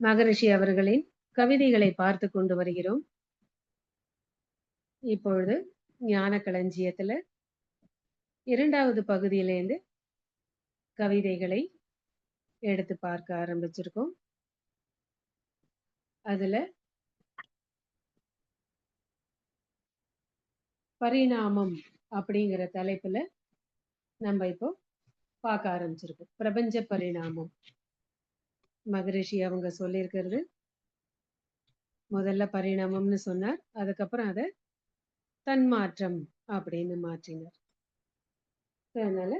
மகரிஷி அவர்களின் கவிதைகளை பார்த்து கொண்டு வருகிறோம். இப்பொழுது ஞான களஞ்சியத்துல 2வது பகுதியிலேருந்து கவிதைகளை எடுத்து பார்க்க ஆரம்பிச்சிருக்கோம். அதுல பரிணாமம் அப்படிங்கிற தலைப்புல நம்ம இப்போ பார்க்க ஆரம்பிச்சிருக்கோம். பிரபஞ்ச பரிணாமம். மகரிஷி அவங்க சொல்லியிருக்கிறது, முதல்ல பரிணாமம்னு சொன்னார், அதுக்கப்புறம் அதை தன்மாற்றம் அப்படின்னு மாற்றினார். அதனால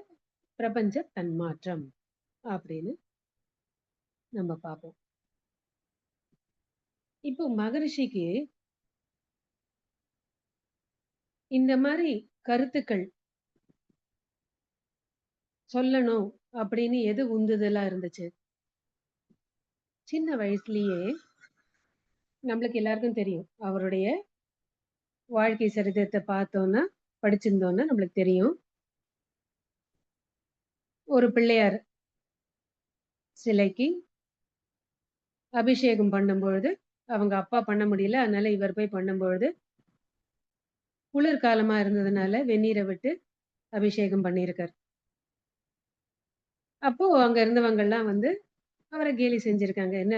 பிரபஞ்ச தன்மாற்றம் அப்படின்னு நம்ம பார்ப்போம். இப்போ மகரிஷிக்கு இந்த மாதிரி கருத்துக்கள் சொல்லணும் அப்படின்னு எது உந்துதலா இருந்துச்சு? சின்ன வயசுலயே நம்மளுக்கு எல்லாருக்கும் தெரியும், அவருடைய வாழ்க்கை சரித்திரத்தை பார்த்தோம்னா, படிச்சிருந்தோம்னா நம்மளுக்கு தெரியும். ஒரு பிள்ளையார் சிலைக்கு அபிஷேகம் பண்ணும்பொழுது அவங்க அப்பா பண்ண முடியல, அதனால இவர் போய் பண்ணும்பொழுது குளிர்காலமா இருந்ததுனால வெந்நீரை விட்டு அபிஷேகம் பண்ணியிருக்கார். அப்போ அங்க இருந்தவங்க எல்லாம் அவரை கேலி செஞ்சிருக்காங்க. என்ன,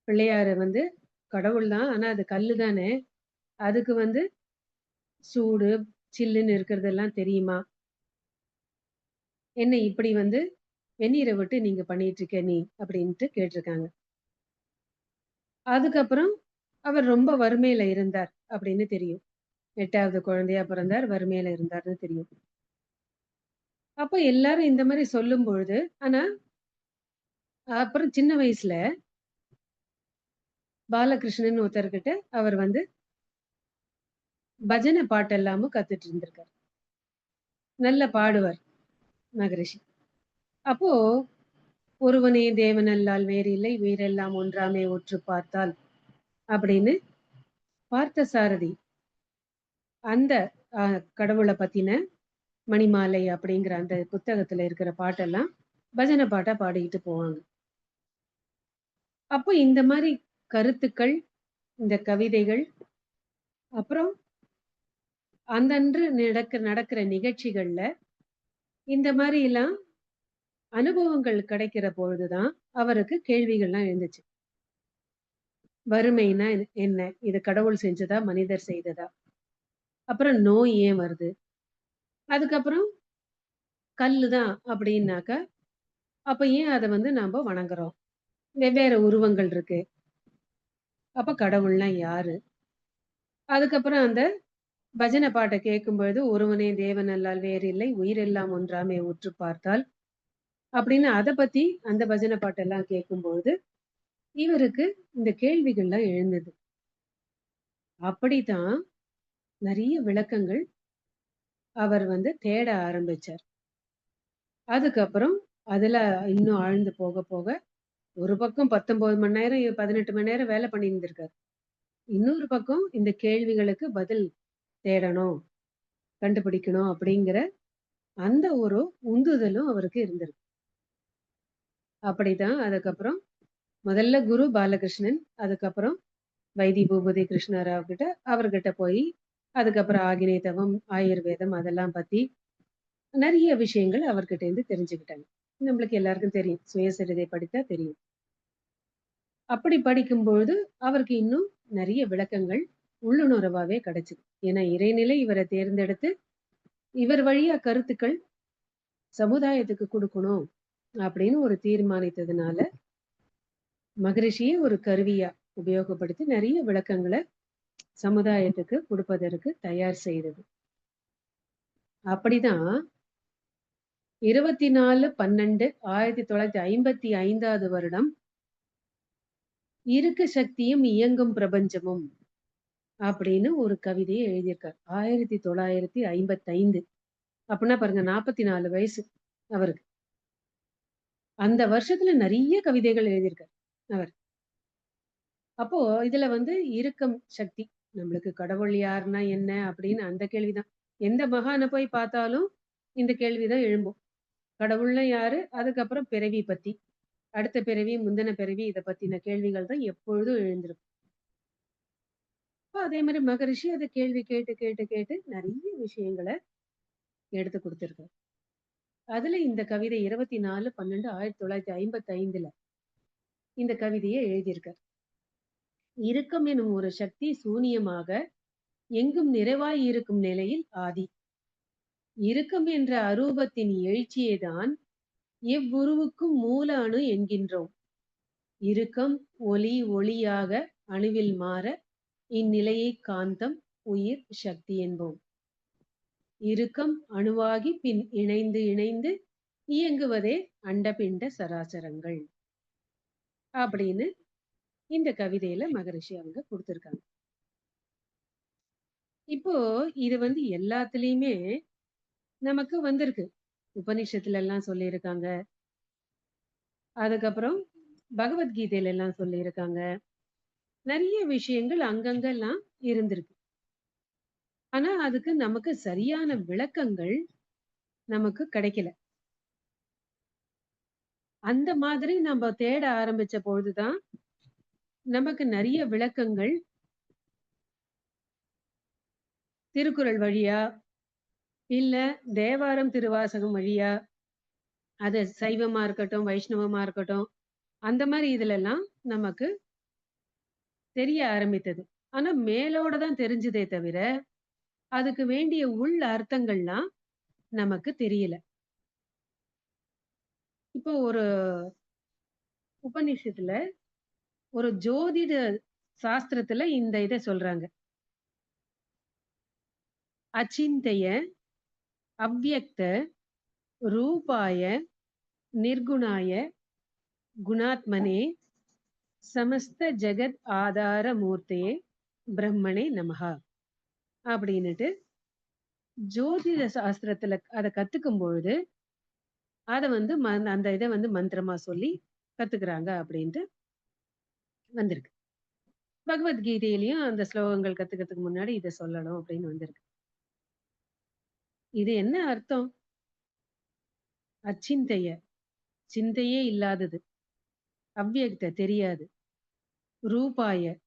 பிள்ளையாரு கடவுள் தான், ஆனா அது கல்லு தானே, அதுக்கு சூடு சில்லுன்னு இருக்கிறதெல்லாம் தெரியுமா? என்ன இப்படி வெந்நீரை விட்டு நீங்க பண்ணிட்டு இருக்க நீ அப்படின்ட்டு கேட்டிருக்காங்க. அதுக்கப்புறம் அவர் ரொம்ப வறுமையில இருந்தார் அப்படின்னு தெரியும். 8வது குழந்தையா பிறந்தார், வறுமையில இருந்தார்னு தெரியும். அப்ப எல்லாரும் இந்த மாதிரி சொல்லும் பொழுது, ஆனா அப்புறம் சின்ன வயசுல பாலகிருஷ்ணன் ஒருத்தர்கிட்ட அவர் பஜனை பாட்டு எல்லாமும் கத்துட்டு இருந்திருக்கார். நல்ல பாடுவார் மகரிஷி. அப்போ ஒருவனே தேவனல்லால் வேறில்லை, உயிரெல்லாம் ஒன்றாமே உற்று பார்த்தால் அப்படின்னு பார்த்த சாரதி அந்த கடவுளை பத்தின மணிமாலை அப்படிங்கிற அந்த புத்தகத்துல இருக்கிற பாட்டெல்லாம் பஜனை பாட்டா பாடிக்கிட்டு போவாங்க. அப்போ இந்த மாதிரி கருத்துக்கள், இந்த கவிதைகள், அப்புறம் அந்தன்று நடக்கிற நிகழ்ச்சிகள்ல இந்த மாதிரி எல்லாம் அனுபவங்கள் கிடைக்கிற பொழுதுதான் அவருக்கு கேள்விகள்லாம் எழுந்துச்சு. வறுமைனா என்ன, இது கடவுள் செஞ்சதா மனிதர் செய்ததா? அப்புறம் நோய் ஏன் வருது? அதுக்கப்புறம் கல்லுதான் அப்படின்னாக்கா அப்ப ஏன் அதை நாம வணங்குறோம்? வெவ்வேறு உருவங்கள் இருக்கு, அப்ப கடவுள்னா யாரு? அதுக்கப்புறம் அந்த பஜனை பாட்டை கேட்கும் பொழுது, ஒருவனே தேவன் அல்லால் வேறு இல்லை, உயிரெல்லாம் ஒன்றாமே உற்று பார்த்தால் அப்படின்னு அதை பத்தி அந்த பஜனை பாட்டெல்லாம் கேட்கும்பொழுது இவருக்கு இந்த கேள்விகள்லாம் எழுந்தது. அப்படித்தான் நிறைய விளக்கங்கள் அவர் தேட ஆரம்பிச்சார். அதுக்கப்புறம் அதுல இன்னும் ஆழ்ந்து போக போக ஒரு பக்கம் 19 மணி நேரம் 18 மணி நேரம் வேலை பண்ணி இருந்திருக்காரு. இன்னொரு பக்கம் இந்த கேள்விகளுக்கு பதில் தேடணும், கண்டுபிடிக்கணும் அப்படிங்கிற அந்த ஒரு உந்துதலும் அவருக்கு இருந்திருக்கு. அப்படித்தான் அதுக்கப்புறம் முதல்ல குரு பாலகிருஷ்ணன், அதுக்கப்புறம் வைத்தி பூபதி கிருஷ்ணராவ் கிட்ட அவர்கிட்ட போய் அதுக்கப்புறம் ஆகினே தவம், ஆயுர்வேதம் அதெல்லாம் பத்தி நிறைய விஷயங்கள் அவர்கிட்ட இருந்து தெரிஞ்சுக்கிட்டாங்க. நம்மளுக்கு எல்லாருக்கும் தெரியும், சுயசரிதை படித்தா தெரியும். அப்படி படிக்கும்பொழுது அவருக்கு இன்னும் நிறைய விளக்கங்கள் உள்ளுணர்வாவே கிடைச்சது. ஏன்னா இறைநிலை இவரை தேர்ந்தெடுத்து இவர் வழியா கருத்துக்கள் சமுதாயத்துக்கு கொடுக்கணும் அப்படின்னு ஒரு தீர்மானித்ததுனால மகரிஷியை ஒரு கருவியா உபயோகப்படுத்தி நிறைய விளக்கங்களை சமுதாயத்துக்கு கொடுப்பதற்கு தயார் செய்தது. அப்படிதான் 24/12/1955 வருடம் இருக்கு சக்தியும் இயங்கும் பிரபஞ்சமும் அப்படின்னு ஒரு கவிதையை எழுதியிருக்கார். 1955. அப்படின்னா பாருங்க, 44 வயசு அவருக்கு. அந்த வருஷத்துல நிறைய கவிதைகள் எழுதியிருக்கார் அவர். அப்போ இதுல இருக்கம் சக்தி, நம்மளுக்கு கடவுள் யாருன்னா என்ன அப்படின்னு அந்த கேள்விதான். எந்த மகானை போய் பார்த்தாலும் இந்த கேள்விதான் எழும்பும். கடவுள்னா யாரு, அதுக்கப்புறம் பிறவி பத்தி, அடுத்த பிறவி, முந்தின பிறவி இத பத்தின கேள்விகள் தான் எப்பொழுதும் எழுந்திருக்கும். அதே மாரி மகரிஷி அத கேள்வி கேட்டு, கேட்டு, கேட்டு நெறைய விஷயங்கள எடுத்து குடுத்திருக்காரு. அதுல இந்த கவிதை 24/12/1955ல இந்த கவிதைய எழுதியிருக்கார். "இறுக்கம் எனும் ஒரு சக்தி சூனியமாக எங்கும் நிறைவாய் இருக்கும் நிலையில் ஆதி. இறுக்கம் என்ற அரூபத்தின் எழுச்சியே தான் எவ்வுருவுக்கும் மூல அணு என்கின்றோம். இறுக்கம் ஒளி ஒளியாக அணுவில் மாற இந்நிலையைக் காந்தம், உயிர், சக்தி என்போம். இறுக்கம் அணுவாகி பின் இணைந்து இணைந்து இயங்குவதே அண்டபிண்ட சராசரங்கள்." அப்படின்னு இந்த கவிதையில மகரிஷி அவங்க குடுத்திருக்காங்க. இப்போ இது வந்து எல்லாத்துலயுமே நமக்கு வந்திருக்கு. உபநிஷத்துல எல்லாம் சொல்லியிருக்காங்க. அதுக்கப்புறம் பகவத்கீதையில எல்லாம் சொல்லியிருக்காங்க. நெறைய விஷயங்கள் அங்கங்கலாம் இருந்திருக்கு. ஆனா அதுக்கு நமக்கு சரியான விளக்கங்கள் நமக்கு கிடைக்கல. அந்த மாதிரி நம்ம தேட ஆரம்பிச்ச பொழுதுதான் நமக்கு நெறைய விளக்கங்கள் திருக்குறள் வழியா, இல்ல தேவாரம், திருவாசகம் வழியா, அது சைவமா இருக்கட்டும், வைஷ்ணவமா இருக்கட்டும், அந்த மாரி இதுலலாம் நமக்கு தெரிய ஆரம்பித்தது. ஆனா மேலோட தான் தெரிஞ்சதே தவிர, அதுக்கு வேண்டிய உள் அர்த்தங்கள்லாம் நமக்கு தெரியல. இப்போ ஒரு உபநிஷத்துல, ஒரு ஜோதிட சாஸ்திரத்துல இந்த இத சொல்றாங்க. அச்சிந்தைய, அவ்யக்த, ரூபாய, நிர்குணாய, குணாத்மனே, சமஸ்த ஜெகத் ஆதார மூர்த்தே, பிரம்மணே நமஹ. அப்படின்னுட்டு ஜோதிட சாஸ்திரத்துல அத கத்துக்கும் பொழுது, அத வந்து அந்த இத வந்து மந்திரமா சொல்லி கத்துக்கிறாங்க அப்படின்ட்டு வந்திருக்கு. பகவத்கீதையிலயும் அந்த ஸ்லோகங்கள் கத்துக்கிறதுக்கு முன்னாடி இத சொல்லணும் அப்படின்னு வந்திருக்கு. இது என்ன அர்த்தம்? அச்சிந்தைய, சிந்தையே இல்லாதது. அவ்யக்த தெரியாது. ரூபாய,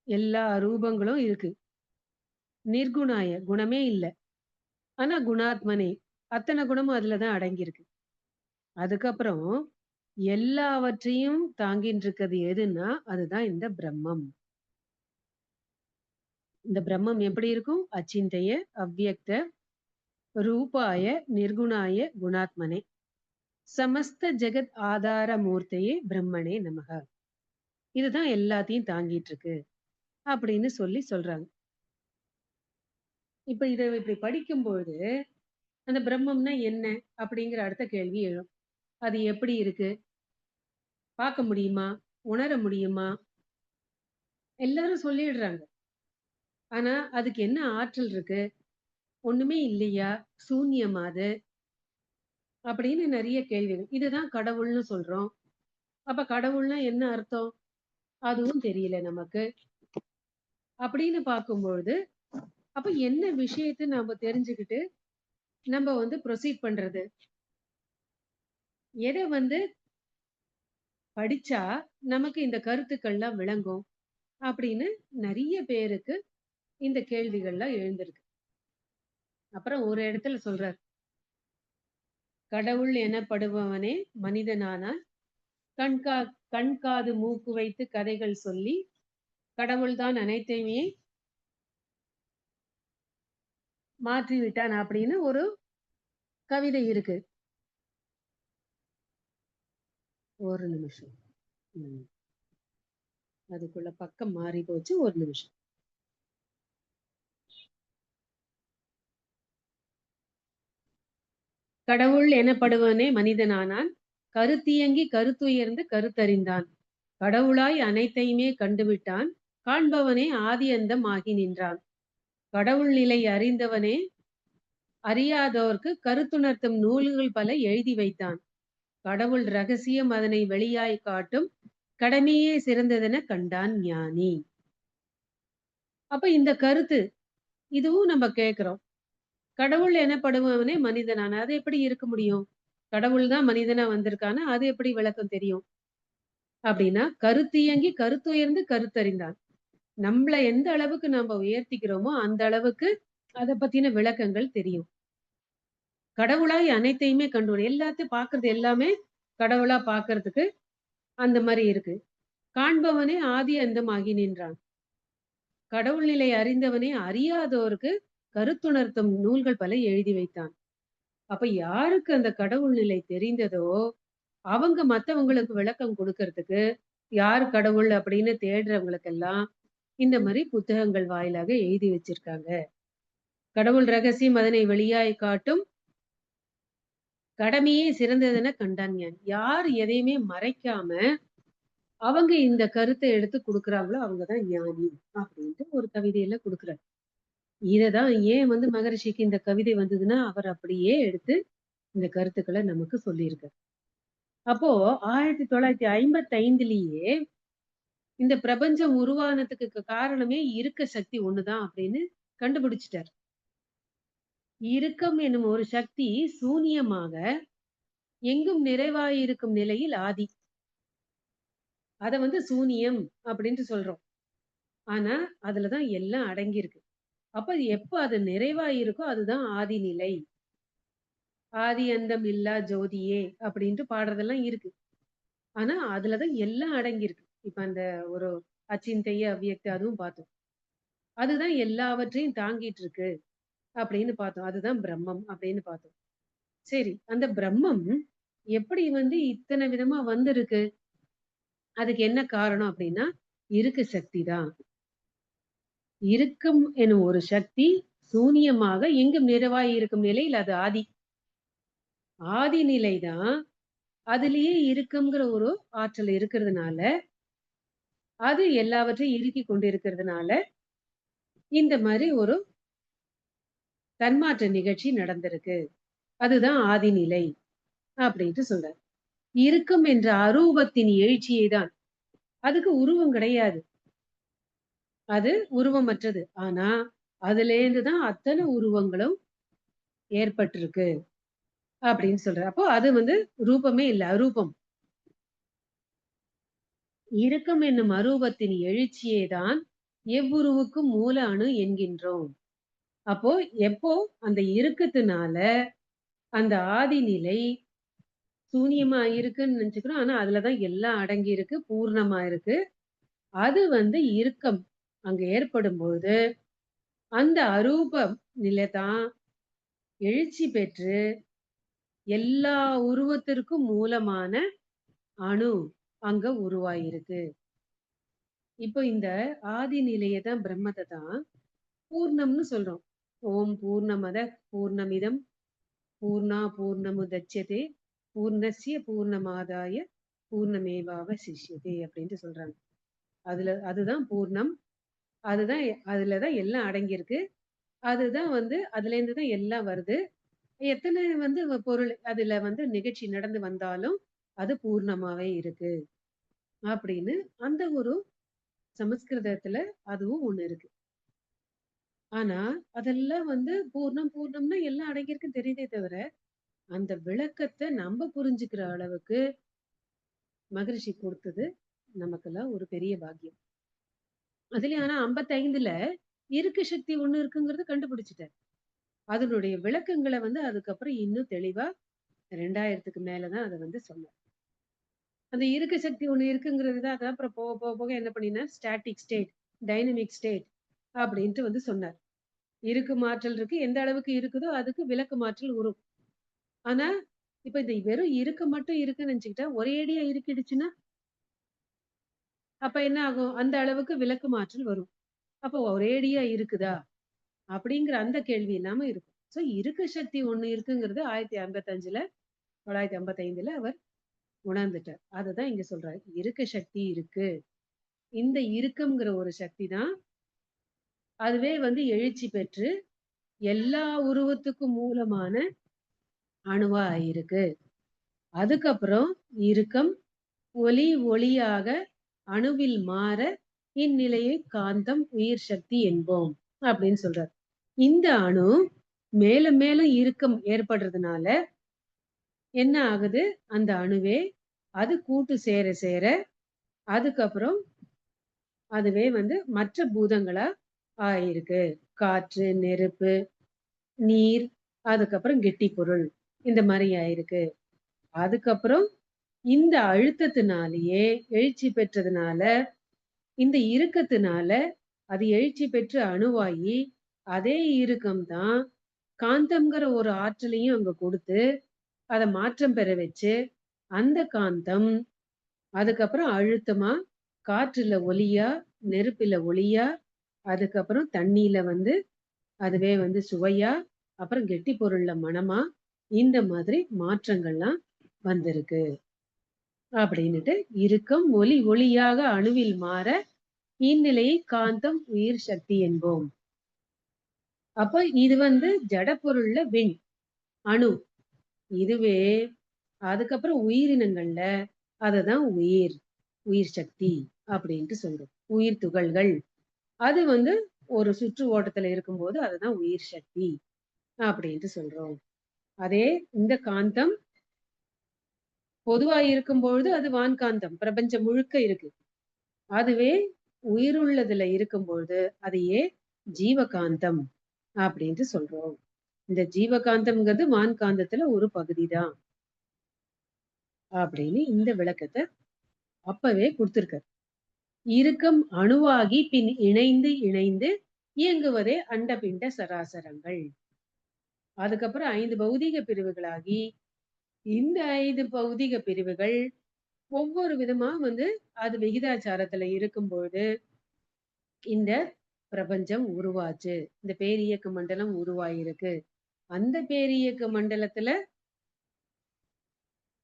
எல்லா ரூபங்களும் இருக்கு. நிர்குணாய, குணமே இல்ல. ஆனா குணாத்மனே, அத்தன குணமும் அதுல தான் அடங்கியிருக்கு. அதுக்கப்புறம் எல்லாவற்றையும் தாங்கின்னு இருக்கிறது எதுன்னா, அதுதான் இந்த பிரம்மம். இந்த பிரம்மம் எப்படி இருக்கும்? அச்சிந்தைய, அவ்யக்த, ரூபாய, நிர்குணாய, குணாத்மனே. சமஸ்த ஜெகத் ஆதார மூர்த்தியே பிரம்மனே நமக. இதுதான் எல்லாத்தையும் தாங்கிட்டு இருக்கு அப்படின்னு சொல்லி சொல்றாங்க. இப்ப இத இப்படி படிக்கும்பொழுது, அந்த பிரம்மம்னா என்ன? அப்படிங்கிற அடுத்த கேள்வி எழும். அது எப்படி இருக்கு? பார்க்க முடியுமா? உணர முடியுமா? எல்லாரும் சொல்லிடுறாங்க. ஆனா, அதுக்கு என்ன ஆற்றல் இருக்கு? ஒண்ணுமே இல்லையா? சூன்யமா அது? அப்படின்னு நெறைய கேள்விகள். இதுதான் கடவுள்னு சொல்றோம். அப்ப கடவுள்னா என்ன அர்த்தம்? அதுவும் தெரியல நமக்கு. அப்படின்னு பார்க்கும்பொழுது, அப்ப என்ன விஷயத்த நாம தெரிஞ்சுக்கிட்டு, நம்ம வந்து ப்ரொசீட் பண்றது? எத வந்து படிச்சா நமக்கு இந்த கருத்துக்கள்லாம் விளங்கும்? அப்படின்னு நெறைய பேருக்கு இந்த கேள்விகள்லாம் எழுந்திருக்கு. அப்புறம் ஒரு இடத்துல சொல்றார். கடவுள் எனப்படுபவனே மனிதனானான். கண்கா கண், காது, மூக்கு வைத்து கதைகள் சொல்லி, கடவுள் தான் அனைத்தையுமே மாற்றி விட்டான் அப்படின்னு ஒரு கவிதை இருக்கு. ஒரு நிமிஷம். ம். அதுக்குள்ள பக்கம் மாறி போச்சு. ஒரு நிமிஷம். கடவுள் எனப்படுவனே மனிதனானான். கருத்தியங்கி கருத்துயர்ந்து கருத்தறிந்தான். கடவுளாய் அனைத்தையுமே கண்டுவிட்டான். காண்பவனே ஆதி அந்தம் ஆகி நின்றான். கடவுள் நிலை அறிந்தவனே அறியாதோர்க்கு கருத்துணர்த்தும் நூல்கள் பல எழுதி வைத்தான். கடவுள் ரகசியம் அதனை வெளியாய் காட்டும். கடமையே சிறந்ததென கண்டான் ஞானி. அப்ப இந்த கருத்து இதுவும் நம்ம கேட்கிறோம். கடவுள் எனப்படுபவனே மனிதனான அது எப்படி இருக்க முடியும்? கடவுள் தான் மனிதனா வந்திருக்கான்னா, அது எப்படி விளக்கம் தெரியும்? அப்படின்னா, கருத்தியங்கி கருத்துயர்ந்து கருத்தறிந்தான். நம்மள எந்த அளவுக்கு நாம உயர்த்திக்கிறோமோ, அந்த அளவுக்கு அத பத்தின விளக்கங்கள் தெரியும். கடவுளாய் அனைத்தையுமே எல்லாத்தையும் பார்க்கறது எல்லாமே கடவுளா பார்க்கறதுக்கு அந்த மாரி இருக்கு. காண்பவனே ஆதி அந்தமாகி நின்றான். கடவுள் நிலை அறிந்தவனே அறியாதோருக்கு கருத்துணர்த்தும் நூல்கள் பல எழுதி வைத்தான். அப்ப யாருக்கு அந்த கடவுள் நிலை தெரிந்ததோ, அவங்க மத்தவங்களுக்கு விளக்கம் குடுக்கறதுக்கு, யார் கடவுள் அப்படின்னு தேடுறவங்களுக்கெல்லாம், இந்த மாரி புத்தகங்கள் வாயிலாக எழுதி வச்சிருக்காங்க. கடவுள் ரகசியம் அதனை வெளியாய் காட்டும் கடமையே சிறந்ததென கண்டான் ஞானி. யார் எதையுமே மறைக்காம, அவங்க இந்த கருத்த எடுத்து குடுக்குறாங்களோ, அவங்க தான் ஞானி. அப்படின்ட்டு ஒரு கவிதையில குடுக்குறார். இததான் ஏன் மகரிஷிக்கு இந்த கவிதை வந்ததுன்னா, அவர் அப்படியே எடுத்து இந்த கருத்துக்கள நமக்கு சொல்லியிருக்கார். அப்போ 1955லயே இந்த பிரபஞ்சம் உருவானதுக்கு காரணமே இருக்க சக்தி ஒண்ணுதான் அப்படின்னு கண்டுபிடிச்சுட்டார். இறுக்கம் எனும் ஒரு சக்தி சூனியமாக எங்கும் நிறைவாயிருக்கும் நிலையில் ஆதி. அத சூனியம் அப்படின்ட்டு சொல்றோம். ஆனா, அதுலதான் எல்லாம் அடங்கியிருக்கு. அப்ப எப்ப அது நிறைவா இருக்கோ அதுதான் ஆதி நிலை. ஆதி அந்தம் இல்லா ஜோதியே அப்படின்ட்டு பாடுறதெல்லாம் இருக்கு. ஆனா, அதுலதான் எல்லாம் அடங்கியிருக்கு. இப்ப அந்த ஒரு அச்சிந்தைய அவ்வியக்த அதுவும் பார்த்தோம். அதுதான் எல்லாவற்றையும் தாங்கிட்டு இருக்கு அப்படின்னு பார்த்தோம். அதுதான் பிரம்மம் அப்படின்னு பார்த்தோம். சரி, அந்த பிரம்மம் எப்படி இத்தன விதமா வந்திருக்கு? அதுக்கு என்ன காரணம் அப்படின்னா, இருக்கு சக்தி தான். இருக்கும் எனும் ஒரு சக்தி சூனியமாக எங்கும் நிறைவாய் இருக்கும் நிலையில் அது ஆதி. ஆதி நிலைதான். அதிலேயே இருக்குங்கிற ஒரு ஆற்றல் இருக்கிறதுனால, அது எல்லாவற்றையும் இறுக்கிக் கொண்டிருக்கிறதுனால, இந்த மாரி ஒரு தன்மாற்ற நிகழ்ச்சி நடந்திருக்கு. அதுதான் ஆதிநிலை அப்படின்ட்டு சொல்றார். இருக்கும் என்ற அரூபத்தின் எழுச்சியை தான். அதுக்கு உருவம் கிடையாது. அது உருவமற்றது. ஆனா, அதுலேருந்து தான் அத்தன உருவங்களும் ஏற்பட்டிருக்கு அப்படின்னு சொல்றார். அப்போ அது ரூபமே இல்ல, அரூபம். இறுக்கம் என்னும் அரூபத்தின் எழுச்சியே தான் எவ்வுருவுக்கும் மூல அணு என்கின்றோம். அப்போ எப்போ அந்த இறுக்கத்தினால அந்த ஆதி நிலை சூனியமா இருக்குன்னு நினைச்சுக்கிறோம். ஆனா அதுலதான் எல்லாம் அடங்கி இருக்கு, பூர்ணமா இருக்கு. அது இறுக்கம் அங்க ஏற்படும்போது அந்த அரூபம் நிலை தான் எழுச்சி பெற்று எல்லா உருவத்திற்கும் மூலமான அணு அங்க உருவாயிருக்கு. இப்போ இந்த ஆதி நிலைய தான் பிரம்மத்தை தான் பூர்ணம்னு சொல்றோம். ஓம் பூர்ணமத பூர்ணமிதம் பூர்ணா பூர்ணமுதட்சதே பூர்ணஸ்ய பூர்ணமாதாய பூர்ணமேவாவசிஷ்யதே அப்படின்ட்டு சொல்றாங்க. அதுதான் பூர்ணம். அதுலதான் எல்லாம் அடங்கியிருக்கு. அதுதான் அதுலேருந்து தான் எல்லாம் வருது. எத்தனை பொருள் அதுல நிகழ்ச்சி நடந்து வந்தாலும் அது பூர்ணமாவே இருக்கு அப்படின்னு அந்த ஒரு சமஸ்கிருதத்துல அதுவும் ஒண்ணு இருக்கு. ஆனா அதெல்லாம் பூர்ணம் பூர்ணம்னா எல்லாம் அடங்கியிருக்குன்னு தெரியுதே தவிர அந்த விளக்கத்தை நம்ம புரிஞ்சுக்கிற அளவுக்கு மகரிஷி கொடுத்தது நமக்கெல்லாம் ஒரு பெரிய பாக்கியம். அதுலயும் ஆனா 55ல இருக்கு சக்தி ஒண்ணு இருக்குங்கிறத கண்டுபிடிச்சிட்டார். அதனுடைய விளக்கங்களை அதுக்கப்புறம் இன்னும் தெளிவா 2000க்கு மேலதான் அதை சொன்னார். அந்த இருக்க சக்தி ஒண்ணு இருக்குங்கிறது தான் அதான் அப்புறம் போக போக போக என்ன பண்ணினார், ஸ்டாட்டிக் ஸ்டேட், டைனமிக் ஸ்டேட் அப்படின்ட்டு சொன்னார். இருக்கும் ஆற்றல் இருக்கு. எந்த அளவுக்கு இருக்குதோ அதுக்கு விளக்கு ஆற்றல் வரும். ஆனா இப்ப இந்த வெறும் இருக்க மட்டும் இருக்குன்னு நினைச்சுக்கிட்டா ஒரேடியா இருக்கிடுச்சுன்னா அப்ப என்ன ஆகும்? அந்த அளவுக்கு விளக்கு ஆற்றல் வரும். அப்ப ஒரேடியா இருக்குதா? அப்படிங்கிற அந்த கேள்வி இல்லாம இருக்கும். சோ இருக்க சக்தி ஒண்ணு இருக்குங்கிறது 1955ல 955ல அவர் உணர்ந்துட்டார். அததான் இங்க சொல்றாரு. இருக்க சக்தி இருக்கு. இந்த இருக்கம்ங்கிற ஒரு சக்தி தான் அதுவே எழுச்சி பெற்று எல்லா உருவத்துக்கும் மூலமான அணுவா ஆயிருக்கு. அதுக்கப்புறம் இறுக்கம் ஒளி ஒளியாக அணுவில் மாற இந்நிலையை காந்தம் உயிர் சக்தி என்போம் அப்படின்னு சொல்றார். இந்த அணு மேலும் மேலும் இறுக்கம் ஏற்படுறதுனால என்ன ஆகுது? அந்த அணுவே அது கூட்டு சேர சேர அதுக்கப்புறம் அதுவே மற்ற பூதங்களா ஆயிருக்கு. காற்று, நெருப்பு, நீர், அதுக்கப்புறம் கெட்டி பொருள். இந்த மாரி ஆயிருக்கு. அதுக்கப்புறம் இந்த அழுத்தத்தினாலேயே எழுச்சி பெற்றதுனால, இந்த இறுக்கத்தினால அது எழுச்சி பெற்று அணுவாயி, அதே இறுக்கம் தான் காந்தம்ங்கிற ஒரு ஆற்றலையும் அங்க கொடுத்து, அத மாற்றம் பெற வச்சு, அந்த காந்தம் அதுக்கப்புறம் அழுத்தமா, காற்றுல ஒலியா, நெருப்புல ஒளியா, அதுக்கப்புறம் தண்ணீல அதுவே சுவையா, அப்புறம் கெட்டி பொருள்ல மணமா, இந்த மாதிரி மாற்றங்கள்லாம் வந்திருக்கு. அப்படின்னுட்டு இறுக்கம் ஒலி ஒளியாக அணுவில் மாற இந்நிலையை காந்தம் உயிர் சக்தி என்போம். அப்ப இது ஜட பொருள்ல விண், அணு. இதுவே அதுக்கப்புறம் உயிரினங்கள்ல அததான் உயிர், உயிர் சக்தி அப்படின்ட்டு சொல்றோம். உயிர் துகள்கள். அது ஒரு சுற்று ஓட்டத்துல இருக்கும்போது அதுதான் உயிர் சக்தி அப்படின்ட்டு சொல்றோம். அதே இந்த காந்தம் பொதுவா இருக்கும்பொழுது அது வான்காந்தம். பிரபஞ்சம் முழுக்க இருக்கு. அதுவே உயிருள்ளதுல இருக்கும்பொழுது அதையே ஜீவகாந்தம் அப்படின்ட்டு சொல்றோம். இந்த ஜீவகாந்தம்ங்கிறது வான்காந்தத்துல ஒரு பகுதிதான் அப்படின்னு இந்த விளக்கத்தை அப்பவே கொடுத்திருக்காரு. இறுக்கம் அணுவாகி பின் இணைந்து இணைந்து இயங்குவதே அண்டபிண்ட சராசரங்கள். அதுக்கப்புறம் 5 பௌதீக பிரிவுகளாகி இந்த 5 பௌதீக பிரிவுகள் ஒவ்வொரு விதமா அது விகிதாச்சாரத்துல இருக்கும்பொழுது இந்த பிரபஞ்சம் உருவாச்சு. இந்த பேரியக்க மண்டலம் உருவாயிருக்கு. அந்த பேரியக்க மண்டலத்துல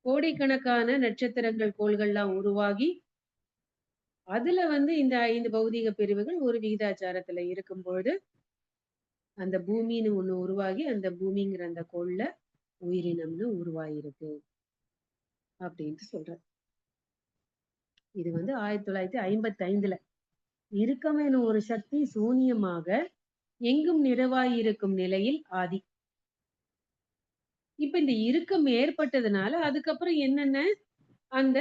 கோடிக்கணக்கான நட்சத்திரங்கள், கோள்கள்லாம் உருவாகி அதுல இந்த 5 பௌதீக பிரிவுகள் ஒரு விகிதாச்சாரத்துல இருக்கும்பொழுது அந்த பூமின்னு ஒண்ணு உருவாகி அந்த பூமிங்கிற அந்த கோள்ல உயிரினம்னு உருவாயிருக்கு அப்படின்ட்டு சொல்றார். இது 1955ல இறுக்கம் எனும் ஒரு சக்தி சூனியமாக எங்கும் நிறைவாயிருக்கும் நிலையில் ஆதி. இப்ப இந்த இறுக்கம் ஏற்பட்டதுனால அதுக்கப்புறம் என்னென்ன அந்த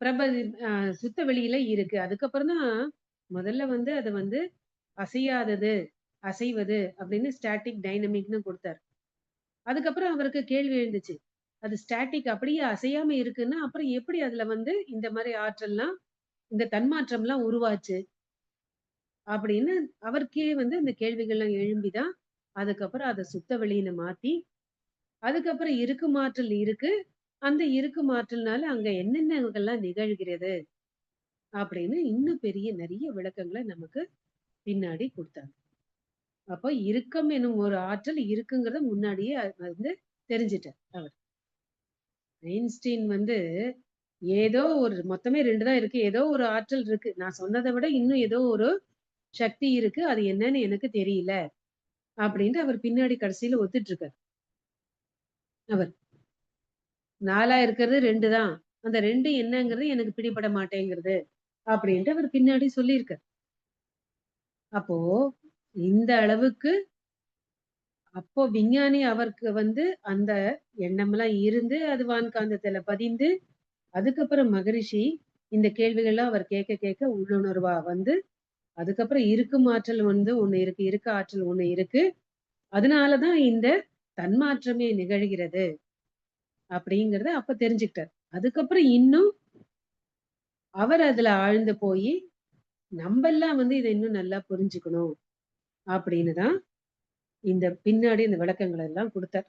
பிரப சுத்த வெளியில இருக்கு. அதுக்கப்புறம் தான் முதல்ல அதை அசையாதது, அசைவது அப்படின்னு ஸ்டாட்டிக் டைனமிக்னு கொடுத்தார். அதுக்கப்புறம் அவருக்கு கேள்வி எழுந்துச்சு. அது ஸ்டாட்டிக் அப்படியே அசையாம இருக்குன்னா, அப்புறம் எப்படி அதுல இந்த மாதிரி ஆற்றல்லாம், இந்த தன்மாற்றம்லாம் உருவாச்சு? அப்படின்னு அவருக்கே இந்த கேள்விகள்லாம் எழும்பிதான், அதுக்கப்புறம் அதை சுத்த வெளியில மாத்தி, அதுக்கப்புறம் இருக்கும் ஆற்றல் இருக்கு. அந்த இருக்கும் ஆற்றல்னால அங்க என்னென்னலாம் நிகழ்கிறது? அப்படின்னு இன்னும் பெரிய நிறைய விளக்கங்களை நமக்கு பின்னாடி கொடுத்தாங்க. அப்ப இறுக்கம் எனும் ஒரு ஆற்றல் இருக்குங்கிறத முன்னாடியே தெரிஞ்சிட்டார் அவர். ஐன்ஸ்டீன் ஏதோ ஒரு மொத்தமே 2 தான் இருக்கு. ஏதோ ஒரு ஆற்றல் இருக்கு. நான் சொன்னதை விட இன்னும் ஏதோ ஒரு சக்தி இருக்கு. அது என்னன்னு எனக்கு தெரியல. அப்படின்ட்டு அவர் பின்னாடி கடைசியில ஒத்துட்டு இருக்காரு. அவர் 4 இருக்கிறது 2 தான். அந்த 2 என்னங்கிறது எனக்கு பிடிபட மாட்டேங்கிறது. அப்படின்ட்டு அவர் பின்னாடி சொல்லியிருக்கார். அப்போ இந்த அளவுக்கு அப்போ விஞ்ஞானி அவருக்கு அந்த எண்ணம்லாம் இருந்து அது வான்காந்தத்துல பதிந்து அதுக்கப்புறம் மகரிஷி இந்த கேள்விகள்லாம் அவர் கேட்க கேட்க உள்ளுணர்வா அதுக்கப்புறம் இருக்கும் ஆற்றல் ஒண்ணு இருக்கு, இருக்க ஆற்றல் ஒண்ணு இருக்கு. அதனாலதான் இந்த தன்மாற்றமே நிகழ்கிறது அப்படிங்கறத அப்ப தெரிஞ்சுக்கிட்டார். அதுக்கப்புறம் இன்னும் அவர் அதுல ஆழ்ந்து போய் நம்மெல்லாம் இதை இன்னும் நல்லா புரிஞ்சுக்கணும் அப்படின்னுதான் இந்த பின்னாடி இந்த விளக்கங்கள் எல்லாம் கொடுத்தார்.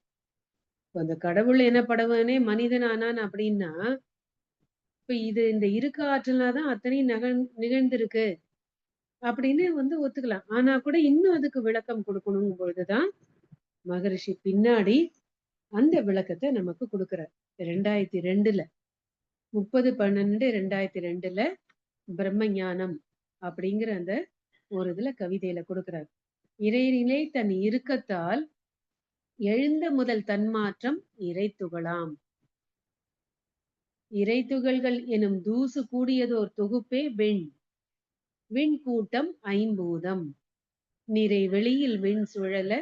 அந்த கடவுள் என்ன படவனே மனிதன் ஆனான் அப்படின்னா இப்ப இது இந்த இருக்க ஆற்றல்னாதான் அத்தனையும் நிகழ்ந்திருக்கு அப்படின்னு ஒத்துக்கலாம். ஆனா கூட இன்னும் அதுக்கு விளக்கம் கொடுக்கணும் பொழுதுதான் மகரிஷி பின்னாடி அந்த விளக்கத்தை நமக்கு கொடுக்கிறார். 2002ல 30/12/2002ல பிரம்ம ஞானம் அப்படிங்கிற அந்த ஒரு இதுல கவிதையில கொடுக்கிறார். இறைநிலை தன் இறுக்கத்தால் எழுந்த முதல் தன்மாற்றம் இறைத்துகளாம். இறைத்துகள்கள் எனும் தூசு கூடியதோர் தொகுப்பே விண் கூட்டம் ஐம்பூதம். நிறை வெளியில் விண் சுழல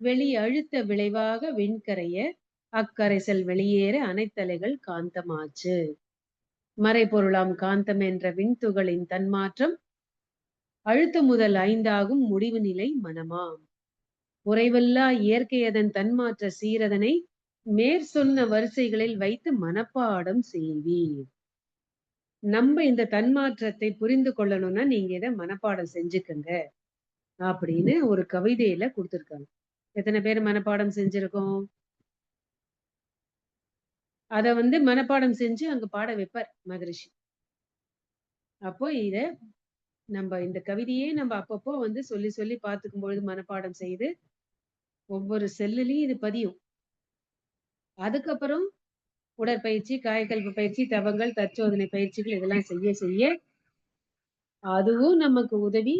வெளி அழுத்த விளைவாக விண்கரைய அக்கரைசல் வெளியேற அனைத்தலைகள் காந்தமாச்சு. மறைபொருளாம் காந்தம் என்ற விண்துகளின் தன்மாற்றம் அழுத்த முதல் ஐந்தாகும் முடிவு நிலை மனமாம். குறைவில்லா இயற்கையதன் தன்மாற்ற சீரதனை மேற்சொன்ன வரிசைகளில் வைத்து மனப்பாடம் செய்வீர். நம்ம இந்த தன்மாற்றத்தை புரிந்து கொள்ளணும்னா நீங்க இதை மனப்பாடம் செஞ்சுக்கங்க அப்படின்னு ஒரு கவிதையில கொடுத்திருக்காங்க. எத்தனை பேர் மனப்பாடம் செஞ்சிருக்கோம்? அத மனப்பாடம் செஞ்சு அங்க பாட வைப்பார் மகரிஷி. அப்போ இத நம்ம இந்த கவிதையே நம்ம அப்பப்போ சொல்லி சொல்லி பார்த்துக்கும் பொழுது மனப்பாடம் செய்து ஒவ்வொரு செல்லுலயும் இது பதியும். அதுக்கப்புறம் உடற்பயிற்சி, காயக்கல்ப பயிற்சி, தவங்கள், தற்சோதனை பயிற்சிகள் இதெல்லாம் செய்ய செய்ய அதுவும் நமக்கு உதவி.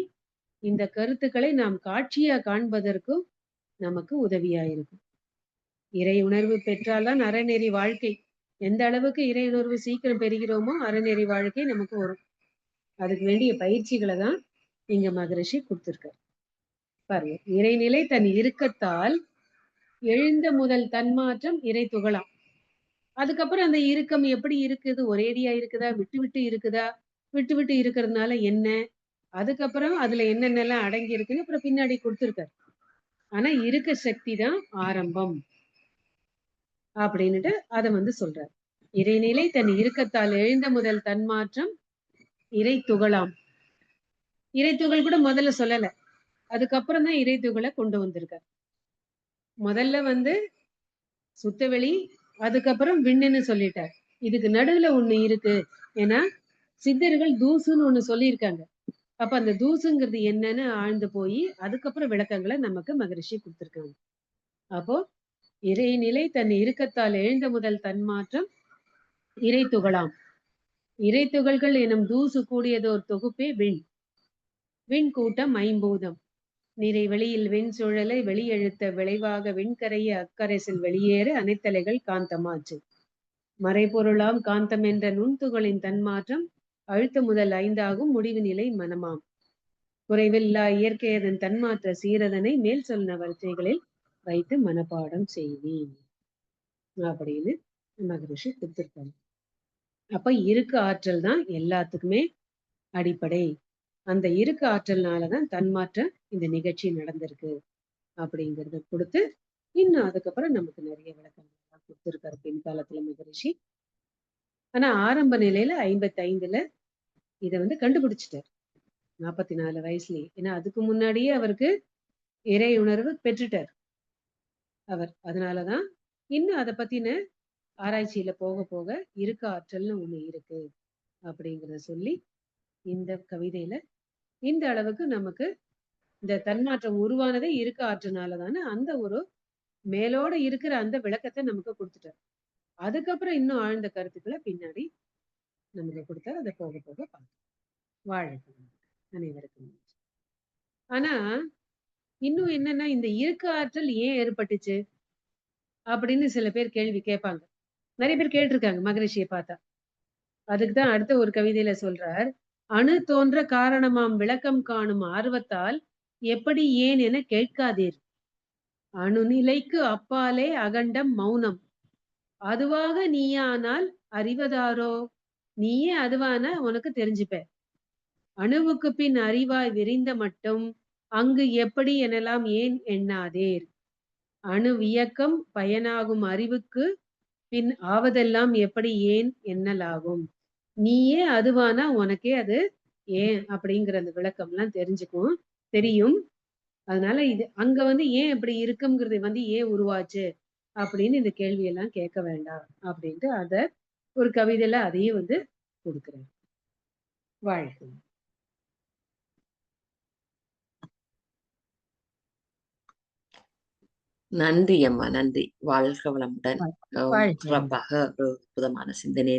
இந்த கருத்துக்களை நாம் காட்சியா காண்பதற்கும் நமக்கு உதவியா இருக்கும். இறை உணர்வு பெற்றால்தான் அறநெறி வாழ்க்கை. எந்த அளவுக்கு இறை உணர்வு சீக்கிரம் பெறுகிறோமோ அறநெறி வாழ்க்கை நமக்கு வரும். அதுக்கு வேண்டிய பயிற்சிகளை தான் இங்க மகரிஷி கொடுத்திருக்காரு. பாருங்க, இறைநிலை தன் இறுக்கத்தால் எழுந்த முதல் தன்மாற்றம் இறை துகளாம். அதுக்கப்புறம் அந்த இறுக்கம் எப்படி இருக்குது? ஒரேடியா இருக்குதா? விட்டு விட்டு இருக்குதா? விட்டு விட்டு இருக்கிறதுனால என்ன? அதுக்கப்புறம் அதுல என்னென்னலாம் அடங்கி இருக்குன்னு அப்புறம் பின்னாடி கொடுத்திருக்காரு. ஆனா இருக்க சக்தி தான் ஆரம்பம் அப்படின்னுட்டு அதை சொல்றார். இறைநிலை தன் இறுக்கத்தால் எழுந்த முதல் தன்மாற்றம் இறை துகளாம். இறை துகள் கூட முதல்ல சொல்லல. அதுக்கப்புறம் தான் இறை துகளை கொண்டு வந்திருக்கார். முதல்ல சுத்தவெளி, அதுக்கப்புறம் விண்ணுன்னு சொல்லிட்டார். இதுக்கு நடுவுல ஒண்ணு இருக்கு. ஏன்னா சித்தர்கள் தூசுன்னு ஒண்ணு சொல்லியிருக்காங்க. அப்ப அந்த தூசுங்கிறது என்னன்னு ஆழ்ந்து போய் அதுக்கப்புறம் விளக்கங்களை நமக்கு மகரிஷி கொடுத்திருக்காங்க. அப்போ இறைநிலை தன் இறுக்கத்தால் எழுந்த முதல் தன்மாற்றம் இறை துகளாம். இறை துகள்கள் எனும் தூசு கூடியதோர் தொகுப்பே விண். விண் கூட்டம் ஐம்பூதம். நிறை வெளியில் வெண் சுழலை வெளியெழுத்த விளைவாக விண்கரைய அக்கரைசில் வெளியேற அனைத்தலைகள் காந்தமாச்சு. மறைபொருளாம் காந்தம் என்ற நுண்துகளின் தன்மாற்றம் அழுத்த முதல் ஐந்தாகும் முடிவு நிலை மனமாம். குறைவில்லா இயற்கையதன் தன்மாற்ற சீரதனை மேல் சொன்ன வரிசைகளில் வைத்து மனப்பாடம் செய்வேன் அப்படின்னு மகரிஷி கொடுத்திருக்காங்க. அப்ப இருக்கு ஆற்றல் தான் எல்லாத்துக்குமே அடிப்படை. அந்த இருக்கு ஆற்றல்னாலதான் தன்மாற்ற இந்த நிகழ்ச்சி நடந்திருக்கு அப்படிங்கறத கொடுத்து இன்னும் அதுக்கப்புறம் நமக்கு நிறைய விளக்கங்கள் கொடுத்திருக்காரு பின்காலத்துல மகரிஷி. ஆனா ஆரம்ப நிலையில 55ல இதை கண்டுபிடிச்சிட்டார். 44 வயசுலயே. ஏன்னா அதுக்கு முன்னாடியே அவருக்கு இறை உணர்வு பெற்றுட்டார் அவர். அதனாலதான் இன்னும் அதை பத்தின ஆராய்ச்சியில போக போக இருக்க ஆற்றல்னு ஒண்ணு இருக்கு அப்படிங்கறத சொல்லி இந்த கவிதையில இந்த அளவுக்கு நமக்கு இந்த தன்மாற்றம் உருவானதே இருக்க ஆற்றனாலதானே அந்த ஒரு மேலோட இருக்கிற அந்த விளக்கத்தை நமக்கு கொடுத்துட்டார். அதுக்கப்புறம் இன்னும் ஆழ்ந்த கருத்துக்களை பின்னாடி நமக்கு கொடுத்தாரு. அதை போக போக பார்க்கலாம். வாழ்க்கை அனைவருக்கும். ஆனா இன்னும் என்னன்னா இந்த இருக்க ஆற்றல் ஏன் ஏற்பட்டுச்சு அப்படின்னு சில பேர் கேள்வி கேட்பாங்க. நிறைய பேர் கேட்டிருக்காங்க மகரிஷியை பார்த்தா. அதுக்குதான் அடுத்த ஒரு கவிதையில சொல்றார். அணு தோன்ற காரணமாம் விளக்கம் காணும் ஆர்வத்தால் எப்படி ஏன் என கேட்காதீர். அணுநிலைக்கு அப்பாலே அகண்டம் மௌனம். அதுவாக நீயானால் அறிவதாரோ? நீயே அதுவான உனக்கு தெரிஞ்சுப்ப. அணுவுக்கு பின் அறிவாய் விரிந்த மட்டும் அங்கு எப்படி எனலாம் ஏன் எண்ணாதேர். அணு வியக்கம் பயனாகும் அறிவுக்கு பின் ஆவதெல்லாம் எப்படி ஏன் எண்ணலாகும். நீயே அதுவானா உனக்கே அது ஏன் அப்படிங்கிற அந்த விளக்கம் எல்லாம் தெரியும். அதனால இது அங்க ஏன் இப்படி இருக்குங்கிறது ஏன் உருவாச்சு அப்படின்னு இந்த கேள்வியெல்லாம் கேட்க வேண்டாம் அப்படின்ட்டு அத ஒரு கவிதையில அதையும் கொடுக்குறாரு. வாழ்க. நன்றி அம்மா, நன்றி. வாழ்க வளமுடன். சிறப்பாக ஒரு அற்புதமான சிந்தனை